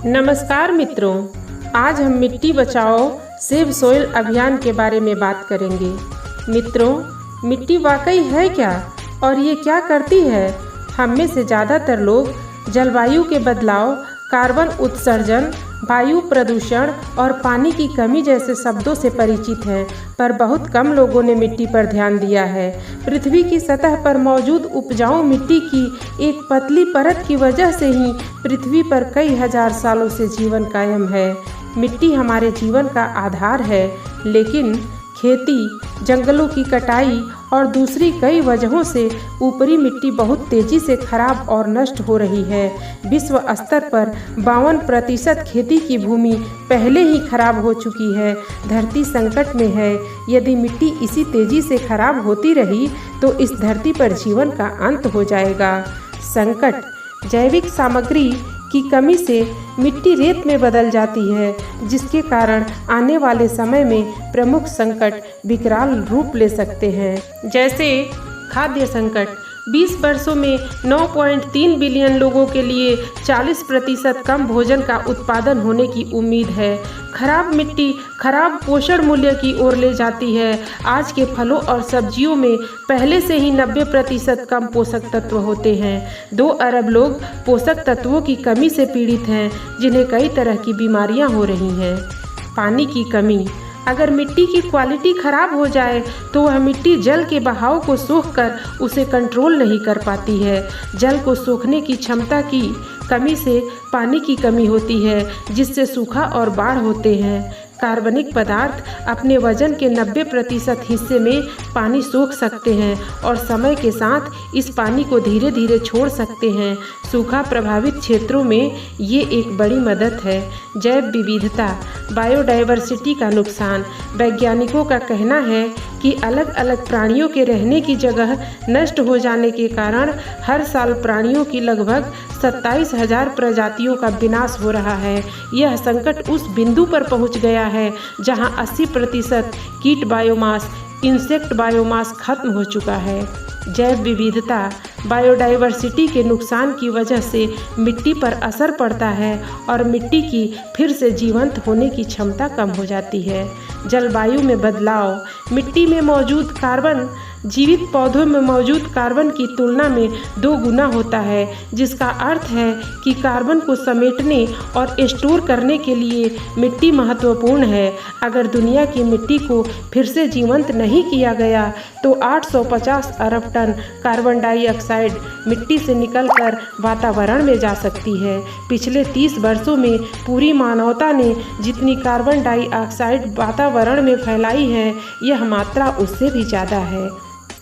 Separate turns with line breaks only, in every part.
नमस्कार मित्रों, आज हम मिट्टी बचाओ सेव सोइल अभियान के बारे में बात करेंगे। मित्रों, मिट्टी वाकई है क्या और ये क्या करती है? हम में से ज़्यादातर लोग जलवायु के बदलाव, कार्बन उत्सर्जन, वायु प्रदूषण और पानी की कमी जैसे शब्दों से परिचित हैं, पर बहुत कम लोगों ने मिट्टी पर ध्यान दिया है। पृथ्वी की सतह पर मौजूद उपजाऊ मिट्टी की एक पतली परत की वजह से ही पृथ्वी पर कई हजार सालों से जीवन कायम है। मिट्टी हमारे जीवन का आधार है, लेकिन खेती, जंगलों की कटाई और दूसरी कई वजहों से ऊपरी मिट्टी बहुत तेज़ी से खराब और नष्ट हो रही है। विश्व स्तर पर 52% खेती की भूमि पहले ही खराब हो चुकी है। धरती संकट में है। यदि मिट्टी इसी तेज़ी से खराब होती रही तो इस धरती पर जीवन का अंत हो जाएगा। संकट, जैविक सामग्री की कमी से मिट्टी रेत में बदल जाती है, जिसके कारण आने वाले समय में प्रमुख संकट विकराल रूप ले सकते हैं, जैसे खाद्य संकट। 20 वर्षों में 9.3 बिलियन लोगों के लिए 40% कम भोजन का उत्पादन होने की उम्मीद है। खराब मिट्टी खराब पोषण मूल्य की ओर ले जाती है। आज के फलों और सब्जियों में पहले से ही 90% कम पोषक तत्व होते हैं। 2 अरब लोग पोषक तत्वों की कमी से पीड़ित हैं, जिन्हें कई तरह की बीमारियां हो रही हैं। पानी की कमी, अगर मिट्टी की क्वालिटी खराब हो जाए तो वह मिट्टी जल के बहाव को सोखकर उसे कंट्रोल नहीं कर पाती है। जल को सोखने की क्षमता की कमी से पानी की कमी होती है, जिससे सूखा और बाढ़ होते हैं। कार्बनिक पदार्थ अपने वजन के 90% हिस्से में पानी सोख सकते हैं और समय के साथ इस पानी को धीरे धीरे छोड़ सकते हैं। सूखा प्रभावित क्षेत्रों में ये एक बड़ी मदद है। जैव विविधता, बायोडायवर्सिटी का नुकसान। वैज्ञानिकों का कहना है कि अलग अलग प्राणियों के रहने की जगह नष्ट हो जाने के कारण हर साल प्राणियों की लगभग 27,000 प्रजातियों का विनाश हो रहा है। यह संकट उस बिंदु पर पहुंच गया है जहां 80% कीट बायोमास, इंसेक्ट बायोमास खत्म हो चुका है। जैव विविधता, बायोडायवर्सिटी के नुकसान की वजह से मिट्टी पर असर पड़ता है और मिट्टी की फिर से जीवंत होने की क्षमता कम हो जाती है। जलवायु में बदलाव, मिट्टी में मौजूद कार्बन जीवित पौधों में मौजूद कार्बन की तुलना में 2 गुना होता है, जिसका अर्थ है कि कार्बन को समेटने और स्टोर करने के लिए मिट्टी महत्वपूर्ण है। अगर दुनिया की मिट्टी को फिर से जीवंत नहीं किया गया तो 850 अरब टन कार्बन डाइऑक्साइड मिट्टी से निकलकर वातावरण में जा सकती है। पिछले 30 वर्षों में पूरी मानवता ने जितनी कार्बन डाइऑक्साइड वातावरण में फैलाई है, यह मात्रा उससे भी ज़्यादा है।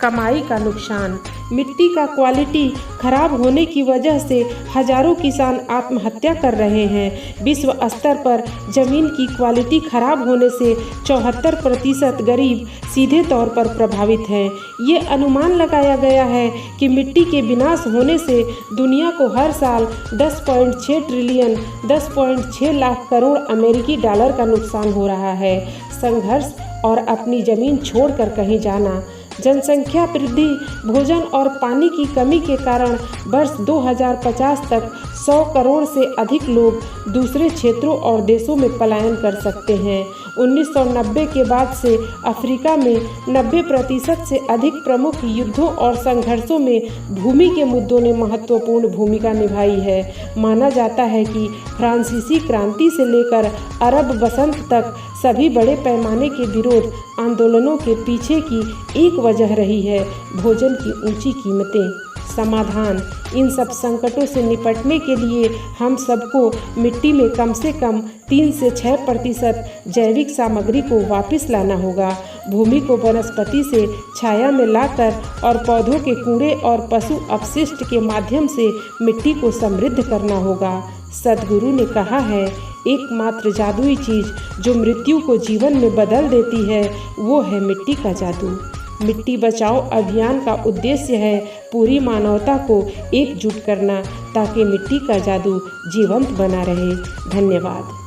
कमाई का नुकसान, मिट्टी का क्वालिटी खराब होने की वजह से हजारों किसान आत्महत्या कर रहे हैं। विश्व स्तर पर जमीन की क्वालिटी खराब होने से 74% गरीब सीधे तौर पर प्रभावित हैं। ये अनुमान लगाया गया है कि मिट्टी के विनाश होने से दुनिया को हर साल 10.6 ट्रिलियन 10.6 लाख करोड़ अमेरिकी डॉलर का नुकसान हो रहा है। संघर्ष और अपनी ज़मीन छोड़कर कहीं जाना, जनसंख्या वृद्धि, भोजन और पानी की कमी के कारण वर्ष 2050 तक 100 करोड़ से अधिक लोग दूसरे क्षेत्रों और देशों में पलायन कर सकते हैं। 1990 के बाद से अफ्रीका में 90% से अधिक प्रमुख युद्धों और संघर्षों में भूमि के मुद्दों ने महत्वपूर्ण भूमिका निभाई है। माना जाता है कि फ्रांसीसी क्रांति से लेकर अरब बसंत तक सभी बड़े पैमाने के विरोध आंदोलनों के पीछे की एक वजह रही है भोजन की ऊंची कीमतें। समाधान, इन सब संकटों से निपटने के लिए हम सबको मिट्टी में कम से कम 3 से 6% जैविक सामग्री को वापस लाना होगा। भूमि को वनस्पति से छाया में लाकर और पौधों के कूड़े और पशु अपशिष्ट के माध्यम से मिट्टी को समृद्ध करना होगा। सद्गुरु ने कहा है, एकमात्र जादुई चीज़ जो मृत्यु को जीवन में बदल देती है वो है मिट्टी का जादू। मिट्टी बचाओ अभियान का उद्देश्य है पूरी मानवता को एकजुट करना, ताकि मिट्टी का जादू जीवंत बना रहे। धन्यवाद।